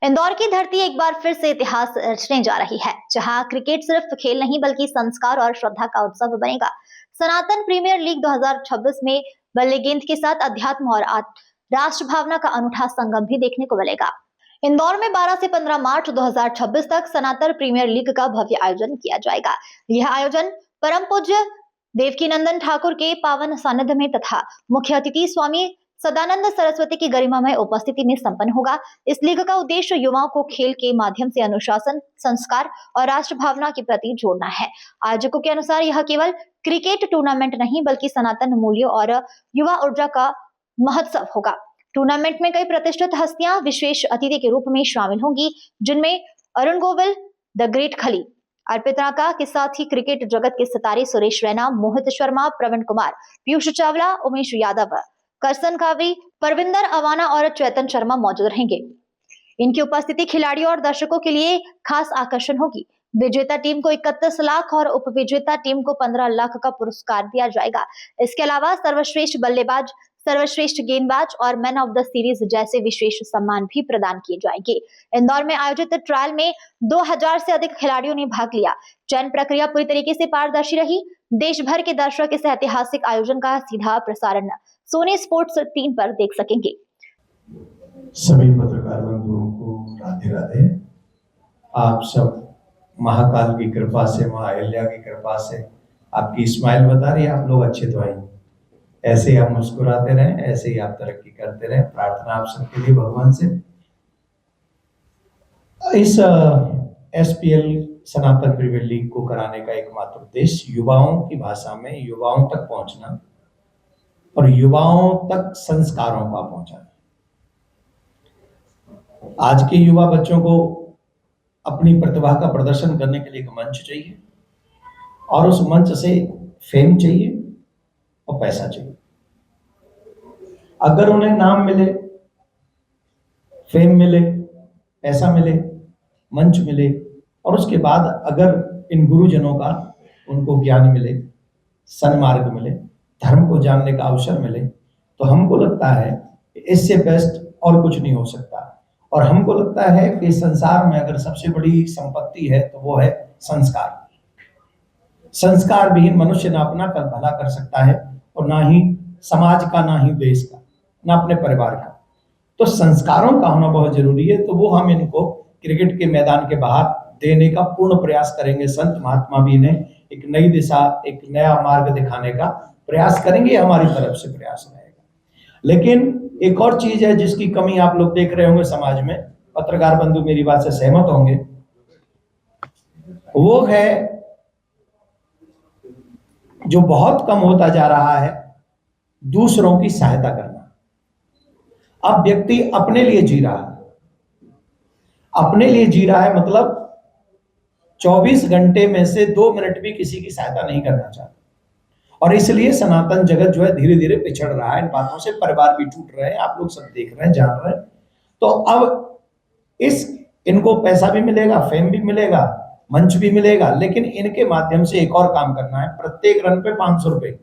इंदौर की धरती एक बार फिर से इतिहास रचने जा रही है, जहां क्रिकेट सिर्फ खेल नहीं बल्कि संस्कार और श्रद्धा का उत्सव बनेगा। सनातन प्रीमियर लीग 2026 में बल्ले गेंद के साथ अध्यात्म और राष्ट्र भावना का अनूठा संगम भी देखने को मिलेगा। इंदौर में 12 से 15 मार्च 2026 तक सनातन प्रीमियर लीग का भव्य आयोजन किया जाएगा। यह आयोजन परम पूज्य देवकीनंदन ठाकुर के पावन सानिध्य में तथा मुख्य अतिथि स्वामी सदानंद सरस्वती की गरिमामय उपस्थिति में संपन्न होगा। इस लीग का उद्देश्य युवाओं को खेल के माध्यम से अनुशासन, संस्कार और राष्ट्र भावना के प्रति जोड़ना है। आयोजकों के अनुसार यह केवल क्रिकेट टूर्नामेंट नहीं बल्कि सनातन मूल्यों और युवा ऊर्जा का महोत्सव होगा। टूर्नामेंट में कई प्रतिष्ठित हस्तियां विशेष अतिथि के रूप में शामिल होंगी, जिनमें अरुण गोविल, द ग्रेट खली, अर्पिता का के साथ ही क्रिकेट जगत के सितारे सुरेश रैना, मोहित शर्मा, प्रवीण कुमार, पीयूष चावला, उमेश यादव, करसन कावरी, परविंदर अवाना और चेतन शर्मा मौजूद रहेंगे। इनकी उपस्थिति खिलाड़ियों और दर्शकों के लिए खास आकर्षण होगी। विजेता टीम को 31 लाख और उपविजेता टीम को 15 लाख का पुरस्कार दिया जाएगा। इसके अलावा सर्वश्रेष्ठ बल्लेबाज, सर्वश्रेष्ठ गेंदबाज और मैन ऑफ द सीरीज जैसे विशेष सम्मान भी प्रदान किए जाएंगे। इंदौर में आयोजित ट्रायल में 2000 से अधिक खिलाड़ियों ने भाग लिया। चयन प्रक्रिया पूरी तरीके से पारदर्शी रही। देश भर के दर्शक इस ऐतिहासिक आयोजन का सीधा प्रसारण सोनी स्पोर्ट्स 3 पर देख सकेंगे। सभी पत्रकार बंधुओं को राधे राधे। आप सब महाकाल की कृपा से, मां अहिल्या की कृपा से आपकी स्माइल बता रही है आप लोग अच्छे तो आएंगे। ऐसे ही आप मुस्कुराते रहें, ऐसे ही आप तरक्की करते रहें। प्रार्थना आप सबके लिए भगवान से। इस एसपीएल सनातन प्रीमियर लीग को कराने का एकमात्र उद्देश्य युवाओं की भाषा में युवाओं तक पहुंचना और युवाओं तक संस्कारों का पहुंचाना। आज के युवा बच्चों को अपनी प्रतिभा का प्रदर्शन करने के लिए एक मंच चाहिए और उस मंच से फेम चाहिए और पैसा चाहिए। अगर उन्हें नाम मिले, फेम मिले, पैसा मिले, मंच मिले और उसके बाद अगर इन गुरुजनों का उनको ज्ञान मिले, सन्मार्ग मिले, धर्म को जानने का अवसर मिले, तो हमको लगता है इससे बेस्ट और कुछ नहीं हो सकता। और हमको लगता है कि संसार में अगर सबसे बड़ी संपत्ति है तो वो है संस्कार। संस्कार विहीन मनुष्य ना अपना कल भला कर सकता है और ना ही समाज का, ना ही देश का, ना अपने परिवार का। तो संस्कारों का होना बहुत जरूरी है। तो वो हम इनको क्रिकेट के मैदान के बाहर देने का पूर्ण प्रयास करेंगे। संत महात्मा भी इन्हें एक नई दिशा, एक नया मार्ग दिखाने का प्रयास करेंगे। हमारी तरफ से प्रयास रहेगा। लेकिन एक और चीज है जिसकी कमी आप लोग देख रहे होंगे समाज में, पत्रकार बंधु मेरी बात से सहमत होंगे, वो है जो बहुत कम होता जा रहा है, दूसरों की सहायता करना। अब व्यक्ति अपने लिए जी रहा है, अपने लिए जी रहा है मतलब 24 घंटे में से 2 मिनट भी किसी की सहायता नहीं करना चाहता। और इसलिए सनातन जगत जो है धीरे धीरे पिछड़ रहा है। इन बातों से परिवार भी टूट रहे हैं, आप लोग सब देख रहे हैं, जान रहे हैं। तो अब इनको पैसा भी मिलेगा, फेम भी मिलेगा, मंच भी मिलेगा, लेकिन इनके माध्यम से एक और काम करना है। प्रत्येक रन पे 500 रुपए।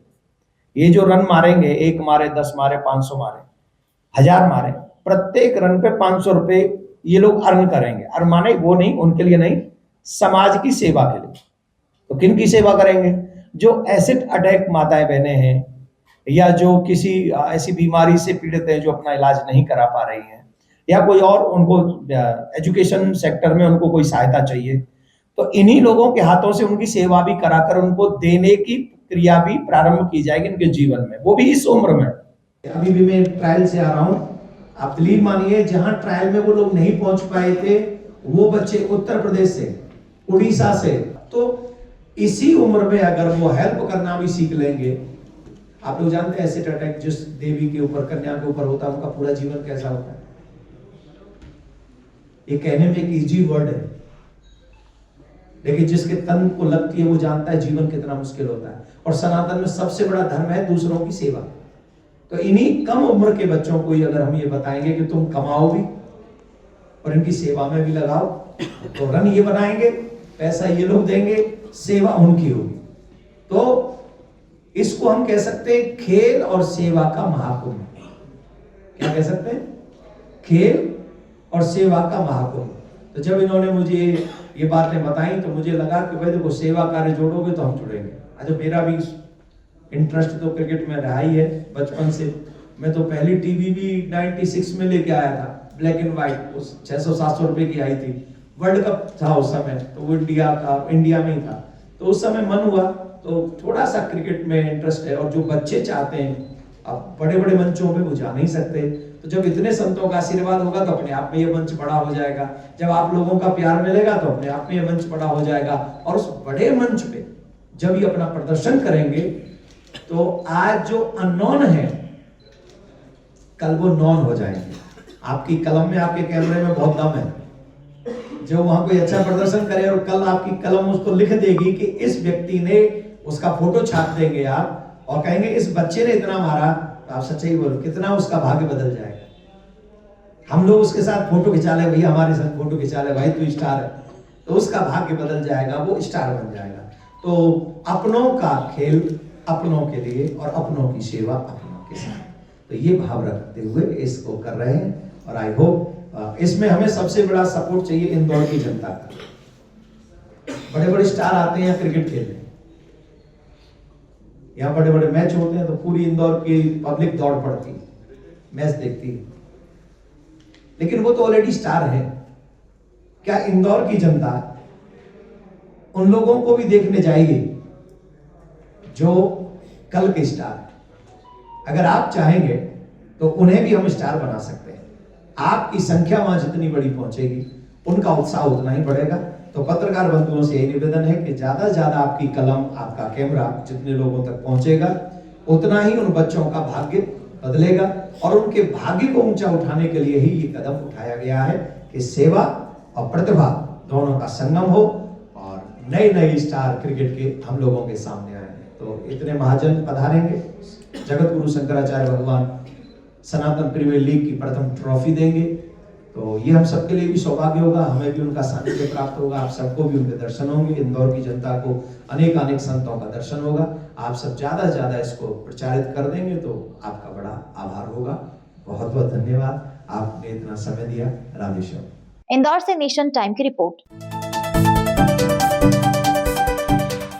ये जो रन मारेंगे, 1 मारे, 10 मारे, 500 मारे, 1000 मारे, प्रत्येक रन पे 500 रुपए ये लोग अर्न करेंगे। और माने वो नहीं, उनके लिए नहीं, समाज की सेवा के लिए। तो किन की सेवा करेंगे? जो एसिड अटैक माताएं बहनें हैं या जो किसी ऐसी बीमारी से पीड़ित हैं जो अपना इलाज नहीं करा पा रही हैं, या कोई और उनको एजुकेशन सेक्टर में उनको कोई सहायता चाहिए, तो इन्हीं लोगों के हाथों से उनकी सेवा भी कराकर उनको देने की क्रिया भी प्रारंभ की जाएगी इनके जीवन में, वो भी इस उम्र में। अभी भी मैं ट्रायल से आ रहा हूं, आप बिलीव मानिए, जहां ट्रायल में वो लोग नहीं पहुंच पाए थे, वो बच्चे उत्तर प्रदेश से, उड़ीसा से, तो इसी उम्र में अगर वो हेल्प करना भी सीख लेंगे। आप लोग जानते हैं एसिड अटैक जिस देवी के ऊपर, कन्या के ऊपर होता है, उनका पूरा जीवन कैसा होता है। ये कहने में एक इजी वर्ड है, लेकिन जिसके तन को लगती है वो जानता है जीवन कितना मुश्किल होता है। और सनातन में सबसे बड़ा धर्म है दूसरों की सेवा। तो इन्हीं कम उम्र के बच्चों को अगर हम ये बताएंगे कि तुम कमाओ भी और इनकी सेवा में भी लगाओ, तो रन ये बनाएंगे, पैसा ये लोग देंगे, सेवा उनकी होगी। तो इसको हम कह सकते हैं खेल और सेवा का महाकुंभ। क्या कह सकते हैं? खेल और सेवा का महाकुंभ। तो जब इन्होंने मुझे ये बातें बताई तो मुझे लगा कि भाई देखो, सेवा कार्य जोड़ोगे तो हम जुड़ेंगे। आज मेरा भी इंटरेस्ट तो क्रिकेट में रहा ही है बचपन से। मैं तो पहली टीवी भी 96 में लेके आया था, ब्लैक एंड व्हाइट, उस 600-700 रुपए की आई थी। वर्ल्ड कप था उस समय, तो वो इंडिया में ही था। तो उस समय मन हुआ, तो थोड़ा सा क्रिकेट में इंटरेस्ट है। और जो बच्चे चाहते हैं, अब बड़े बड़े मंचों पे वो जा नहीं सकते, तो जब इतने संतों का आशीर्वाद होगा तो अपने आप में ये मंच बड़ा हो जाएगा। जब आप लोगों का प्यार मिलेगा तो अपने आप में ये मंच बड़ा हो जाएगा। और उस बड़े मंच पे जब ये अपना प्रदर्शन करेंगे तो आज जो अननोन है कल वो नॉन हो जाएंगे। आपकी कलम में, आपके कैमरे में बहुत दम है। जो वहां कोई अच्छा प्रदर्शन करे और कल आपकी कलम उसको लिख देगी कि इस व्यक्ति ने, उसका फोटो छाप देंगे आप और कहेंगे इस बच्चे ने इतना मारा, तो आप सच्चाई बोलो कितना उसका भाग्य बदल जाएगा। हम लोग उसके साथ फोटो खिंचा ले, भैया हमारे साथ फोटो खिंचा ले, भाई तू स्टार है, तो उसका भाग्य बदल जाएगा, वो स्टार बन जाएगा। तो अपनों का खेल अपनों के लिए और अपनों की सेवा अपनों के साथ, तो ये भाव रखते हुए इसको कर रहे हैं। और आई होप इसमें हमें सबसे बड़ा सपोर्ट चाहिए इंदौर की जनता का। बड़े बड़े स्टार आते हैं यहाँ क्रिकेट खेलने, यहाँ बड़े बड़े मैच होते हैं तो पूरी इंदौर की पब्लिक दौड़ पड़ती है, मैच देखती है, लेकिन वो तो ऑलरेडी स्टार है। क्या इंदौर की जनता उन लोगों को भी देखने जाएगी जो कल के स्टार? अगर आप चाहेंगे तो उन्हें भी हम स्टार बना सकते हैं। आपकी संख्या वहां जितनी बड़ी पहुंचेगी उनका उत्साह उतना ही बढ़ेगा। तो पत्रकार बंधुओं से यही निवेदन है कि ज्यादा से ज्यादा आपकी कलम, आपका कैमरा जितने लोगों तक पहुंचेगा उतना ही उन बच्चों का भाग्य बदलेगा। और उनके भाग्य को ऊंचा उठाने के लिए ही ये कदम उठाया गया है कि सेवा और प्रतिभा दोनों का संगम हो और नए नए स्टार क्रिकेट के हम लोगों के सामने आए हैं। तो इतने महाजन पधारेंगे, जगत गुरु शंकराचार्य भगवान सनातन प्रीमियर लीग की प्रथम ट्रॉफी देंगे, तो ये हम सबके लिए भी सौभाग्य होगा, हमें भी उनका सानिध्य प्राप्त होगा, आप सबको भी उनके दर्शन होंगे। इंदौर की जनता को अनेक अनेक संतों का दर्शन होगा। आप सब ज्यादा से ज्यादा इसको प्रचारित कर देंगे तो आपका बड़ा आभार होगा। बहुत बहुत धन्यवाद, आपने इतना समय दिया। राधेश्याम। इंदौर से नेशन टाइम की रिपोर्ट।